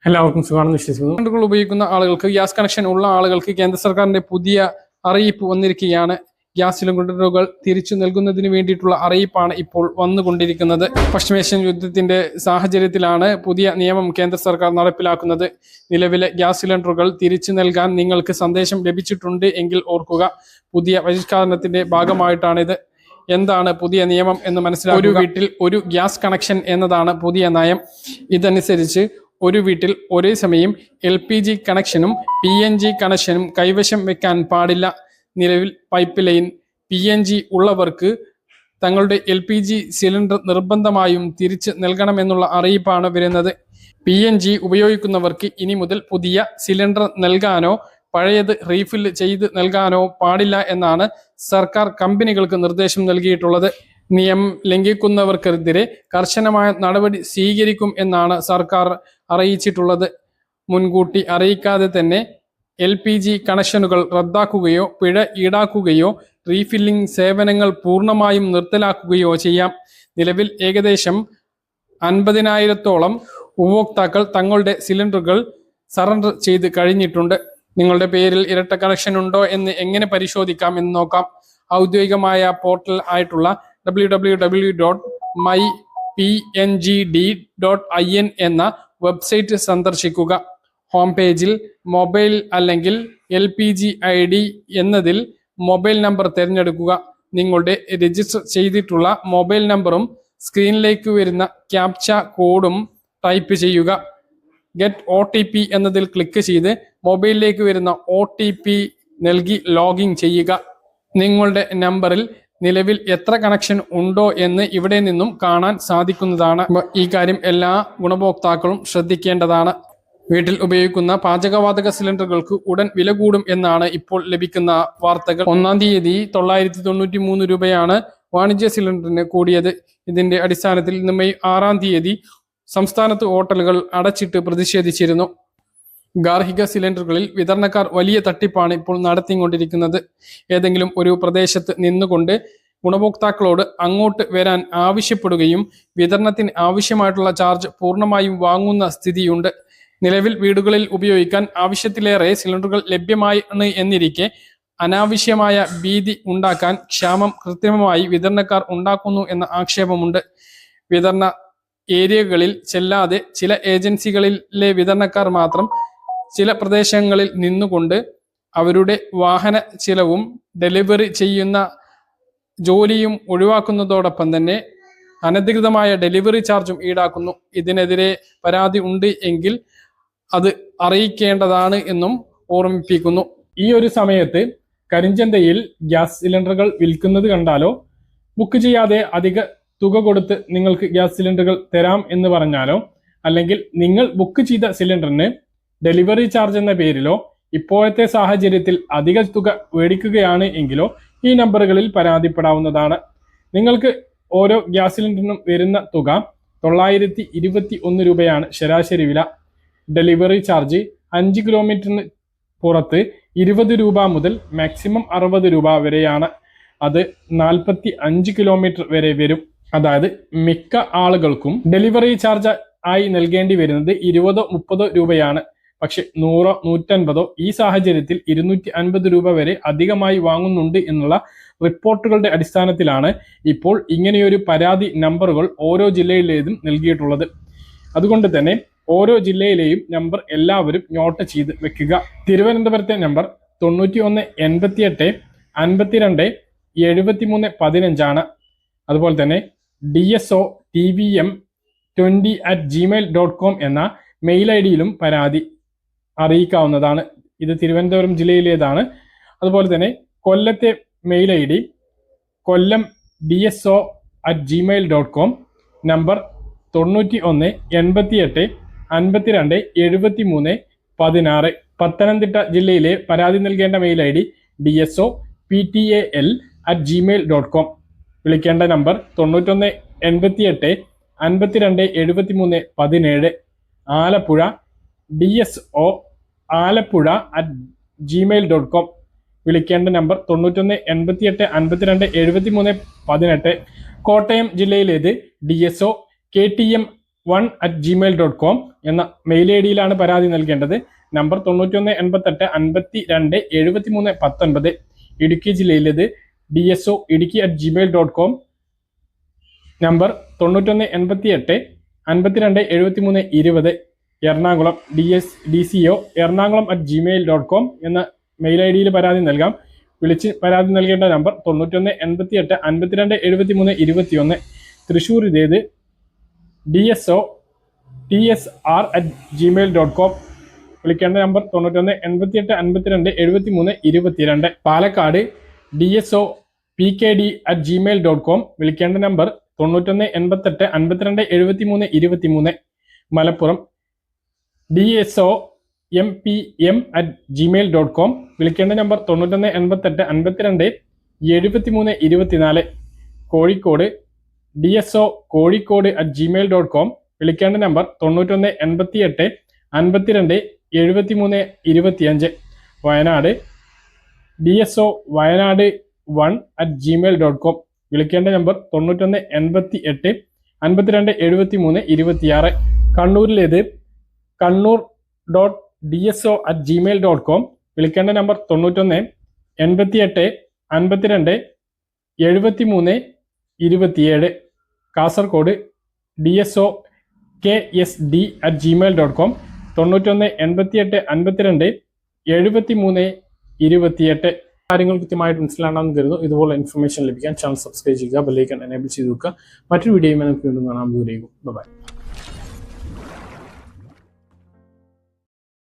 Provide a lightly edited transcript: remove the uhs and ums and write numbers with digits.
എല്ലാവർക്കും സുഖമാണെന്ന് വിശ്വസിക്കുന്നു. സിലിണ്ടറുകൾ ഉപയോഗിക്കുന്ന ആളുകൾക്ക്, ഗ്യാസ് കണക്ഷൻ ഉള്ള ആളുകൾക്ക് കേന്ദ്ര സർക്കാരിന്റെ പുതിയ അറിയിപ്പ് വന്നിരിക്കുകയാണ്. ഗ്യാസ് സിലിണ്ടറുകൾ തിരിച്ചു നൽകുന്നതിന് വേണ്ടിയിട്ടുള്ള അറിയിപ്പാണ് ഇപ്പോൾ വന്നുകൊണ്ടിരിക്കുന്നത്. പശ്ചിമേഷ്യൻ യുദ്ധത്തിന്റെ സാഹചര്യത്തിലാണ് പുതിയ നിയമം കേന്ദ്ര സർക്കാർ നടപ്പിലാക്കുന്നത്. നിലവിലെ ഗ്യാസ് സിലിണ്ടറുകൾ തിരിച്ചു നൽകാൻ നിങ്ങൾക്ക് സന്ദേശം ലഭിച്ചിട്ടുണ്ട് എങ്കിൽ ഓർക്കുക, പുതിയ പരിഷ്കരണത്തിന്റെ ഭാഗമായിട്ടാണിത്. എന്താണ് പുതിയ നിയമം എന്ന് മനസ്സിലാക്കുക. ഒരു വീട്ടിൽ ഒരു ഗ്യാസ് കണക്ഷൻ എന്നതാണ് പുതിയ നയം. ഇതനുസരിച്ച് ഒരു വീട്ടിൽ ഒരേ സമയം LPG കണക്ഷനും PNG കണക്ഷനും കൈവശം വെക്കാൻ പാടില്ല. നിലവിൽ പൈപ്പ് ലൈൻ PNG ഉള്ളവർക്ക് തങ്ങളുടെ LPG സിലിണ്ടർ നിർബന്ധമായും തിരിച്ച് നൽകണമെന്നുള്ള അറിയിപ്പാണ് വരുന്നത്. PNG ഉപയോഗിക്കുന്നവർക്ക് ഇനി മുതൽ പുതിയ സിലിണ്ടർ നൽകാനോ പഴയത് റീഫിൽ ചെയ്ത് നൽകാനോ പാടില്ല എന്നാണ് സർക്കാർ കമ്പനികൾക്ക് നിർദ്ദേശം നൽകിയിട്ടുള്ളത്. നിയമം ലംഘിക്കുന്നവർക്കെതിരെ കർശനമായ നടപടി സ്വീകരിക്കും എന്നാണ് സർക്കാർ അറിയിച്ചിട്ടുള്ളത്. മുൻകൂട്ടി അറിയിക്കാതെ തന്നെ LPG കണക്ഷനുകൾ റദ്ദാക്കുകയോ പിഴ ഈടാക്കുകയോ റീഫില്ലിംഗ് സേവനങ്ങൾ പൂർണ്ണമായും നിർത്തലാക്കുകയോ ചെയ്യാം. നിലവിൽ ഏകദേശം 50,000-ഓളം ഉപഭോക്താക്കൾ തങ്ങളുടെ സിലിണ്ടറുകൾ സറണ്ടർ ചെയ്ത് കഴിഞ്ഞിട്ടുണ്ട്. നിങ്ങളുടെ പേരിൽ ഇരട്ട കണക്ഷൻ ഉണ്ടോ എന്ന് എങ്ങനെ പരിശോധിക്കാം എന്ന് നോക്കാം. ഔദ്യോഗികമായ പോർട്ടൽ ആയിട്ടുള്ള www.mypngd.in എന്ന വെബ്സൈറ്റ് സന്ദർശിക്കുക. ഹോം പേജിൽ മൊബൈൽ അല്ലെങ്കിൽ LPG ID എന്നതിൽ മൊബൈൽ നമ്പർ തിരഞ്ഞെടുക്കുക. നിങ്ങളുടെ രജിസ്റ്റർ ചെയ്തിട്ടുള്ള മൊബൈൽ നമ്പറും സ്ക്രീനിലേക്ക് വരുന്ന ക്യാപ്ച കോഡും ടൈപ്പ് ചെയ്യുക. ഗെറ്റ് OTP എന്നതിൽ ക്ലിക്ക് ചെയ്ത് മൊബൈലിലേക്ക് വരുന്ന OTP നൽകി ലോഗിൻ ചെയ്യുക. നിങ്ങളുടെ നമ്പറിൽ നിലവിൽ എത്ര കണക്ഷൻ ഉണ്ടോ എന്ന് ഇവിടെ നിന്നും കാണാൻ സാധിക്കുന്നതാണ്. ഈ കാര്യം എല്ലാ ഗുണഭോക്താക്കളും ശ്രദ്ധിക്കേണ്ടതാണ്. വീട്ടിൽ ഉപയോഗിക്കുന്ന പാചകവാതക സിലിണ്ടറുകൾക്ക് ഉടൻ വില കൂടും എന്നാണ് ഇപ്പോൾ ലഭിക്കുന്ന വാർത്തകൾ. 1-ാം തീയതി 993 രൂപയാണ് വാണിജ്യ സിലിണ്ടറിന് കൂടിയത്. ഇതിന്റെ അടിസ്ഥാനത്തിൽ ഇന്ന് മെയ് 6-ാം തീയതി സംസ്ഥാനത്ത് ഹോട്ടലുകൾ അടച്ചിട്ട് പ്രതിഷേധിച്ചിരുന്നു. ഗാർഹിക സിലിണ്ടറുകളിൽ വിതരണക്കാർ വലിയ തട്ടിപ്പാണ് ഇപ്പോൾ നടത്തിക്കൊണ്ടിരിക്കുന്നത്. ഏതെങ്കിലും ഒരു പ്രദേശത്ത് നിന്നുകൊണ്ട് ഗുണഭോക്താക്കളോട് അങ്ങോട്ട് വരാൻ ആവശ്യപ്പെടുകയും വിതരണത്തിന് ആവശ്യമായിട്ടുള്ള ചാർജ് പൂർണ്ണമായും വാങ്ങുന്ന സ്ഥിതിയുണ്ട്. നിലവിൽ വീടുകളിൽ ഉപയോഗിക്കാൻ ആവശ്യത്തിലേറെ സിലിണ്ടറുകൾ ലഭ്യമാണ് എന്നിരിക്കെ അനാവശ്യമായ ഭീതി ഉണ്ടാക്കാൻ ക്ഷാമം കൃത്രിമമായി വിതരണക്കാർ ഉണ്ടാക്കുന്നു എന്ന ആക്ഷേപമുണ്ട്. വിതരണ ഏരിയകളിൽ ചെല്ലാതെ ചില ഏജൻസികളിലെ വിതരണക്കാർ മാത്രം ചില പ്രദേശങ്ങളിൽ നിന്നുകൊണ്ട് അവരുടെ വാഹന ചിലവും ഡെലിവറി ചെയ്യുന്ന ജോലിയും ഒഴിവാക്കുന്നതോടൊപ്പം തന്നെ അനധികൃതമായ ഡെലിവറി ചാർജും ഈടാക്കുന്നു. ഇതിനെതിരെ പരാതി ഉണ്ട് എങ്കിൽ അത് അറിയിക്കേണ്ടതാണ് എന്നും ഓർമ്മിപ്പിക്കുന്നു. ഈ ഒരു സമയത്ത് കരിഞ്ചന്തയിൽ ഗ്യാസ് സിലിണ്ടറുകൾ വിൽക്കുന്നത് കണ്ടാലോ, ബുക്ക് ചെയ്യാതെ അധിക തുക കൊടുത്ത് നിങ്ങൾക്ക് ഗ്യാസ് സിലിണ്ടറുകൾ തരാം എന്ന് പറഞ്ഞാലോ, അല്ലെങ്കിൽ നിങ്ങൾ ബുക്ക് ചെയ്ത സിലിണ്ടറിന് ഡെലിവറി ചാർജ് എന്ന പേരിലോ ഇപ്പോഴത്തെ സാഹചര്യത്തിൽ അധിക തുക മേടിക്കുകയാണ് എങ്കിലോ ഈ നമ്പറുകളിൽ പരാതിപ്പെടാവുന്നതാണ്. നിങ്ങൾക്ക് ഓരോ ഗ്യാസ് സിലിണ്ടറിനും വരുന്ന തുക 921 രൂപയാണ് ശരാശരി വില. ഡെലിവറി ചാർജ് 5 കിലോമീറ്ററിന് പുറത്ത് 20 രൂപ മുതൽ മാക്സിമം 60 രൂപ വരെയാണ്. അത് 45 കിലോമീറ്റർ വരെ വരും. അതായത് മിക്ക ആളുകൾക്കും ഡെലിവറി ചാർജ് ആയി നൽകേണ്ടി വരുന്നത് 20-30 രൂപയാണ്. പക്ഷെ 100-150 ഈ സാഹചര്യത്തിൽ 250 രൂപ വരെ അധികമായി വാങ്ങുന്നുണ്ട് എന്നുള്ള റിപ്പോർട്ടുകളുടെ അടിസ്ഥാനത്തിലാണ് ഇപ്പോൾ ഇങ്ങനെയൊരു പരാതി നമ്പറുകൾ ഓരോ ജില്ലയിലേതും നൽകിയിട്ടുള്ളത്. അതുകൊണ്ട് തന്നെ ഓരോ ജില്ലയിലെയും നമ്പർ എല്ലാവരും നോട്ട് ചെയ്ത് വെക്കുക. തിരുവനന്തപുരത്തെ നമ്പർ 91-88-52-73-15 ആണ്. അതുപോലെ തന്നെ DSO-TVM20@gmail.com എന്ന മെയിൽ ID-യിലും പരാതി അറിയിക്കാവുന്നതാണ്. ഇത് തിരുവനന്തപുരം ജില്ലയിലേതാണ്. അതുപോലെ തന്നെ കൊല്ലത്തെ മെയിൽ ID കൊല്ലം DSO@gmail.com, നമ്പർ 91-88-52-73-16. പത്തനംതിട്ട ജില്ലയിലെ പരാതി നൽകേണ്ട മെയിൽ ID DSO-PTAL@gmail.com. വിളിക്കേണ്ട നമ്പർ 91-88-52-73-17. ആലപ്പുഴ DSO-Alappuzha@gmail.com. വിളിക്കേണ്ട നമ്പർ 91-88-52-73-18. കോട്ടയം ജില്ലയിലേത് DSO-KTM ds01@gmail.com എന്ന മെയിൽ ഐ ഡിയിലാണ് പരാതി നൽകേണ്ടത്. നമ്പർ 9188527319. ഇടുക്കി ജില്ലയിലേത് DSO idiki@gmail.com. Number 9188527320. Ernakulam DCO എറണാകുളം@gmail.com എന്ന മെയിൽ ഐ ഡിയിൽ പരാതി നൽകാം. വിളിച്ച് പരാതി നൽകേണ്ട നമ്പർ 9188527321. തൃശ്ശൂർ ഇതേത് DSO TSR@gmail.com. വിളിക്കേണ്ട നമ്പർ 9188527322. Palakkad DSO PKD@gmail.com. വിളിക്കേണ്ട നമ്പർ 9188527323. Malappuram DSO MPM@gmail.com. വിളിക്കേണ്ട നമ്പർ 9188527324. കോഴിക്കോട് DSO കോഴിക്കോട്@gmail.com. വിളിക്കേണ്ട നമ്പർ 9188527325. വയനാട് DSO വയനാട്1@gmail.com. വിളിക്കേണ്ട നമ്പർ 9188527326. കണ്ണൂരിലേത് കണ്ണൂർ.DSO@gmail.com. വിളിക്കേണ്ട നമ്പർ 9188527327. Kasaragod DSO KSD@gmail.com. 9188527328. കാര്യങ്ങൾ കൃത്യമായിട്ട് മനസ്സിലാണെന്ന് കരുതുന്നു. ഇതുപോലെ ഇൻഫർമേഷൻ ലഭിക്കാൻ ചാനൽ സബ്സ്ക്രൈബ് ചെയ്യുക, ബെല്ലൈക്കൺ എനേബിൾ ചെയ്ത് വെക്കുക. മറ്റൊരു വീഡിയോയുമായി നമുക്ക് വീണ്ടും കാണാം. ദൂരേക്കും ബൈ.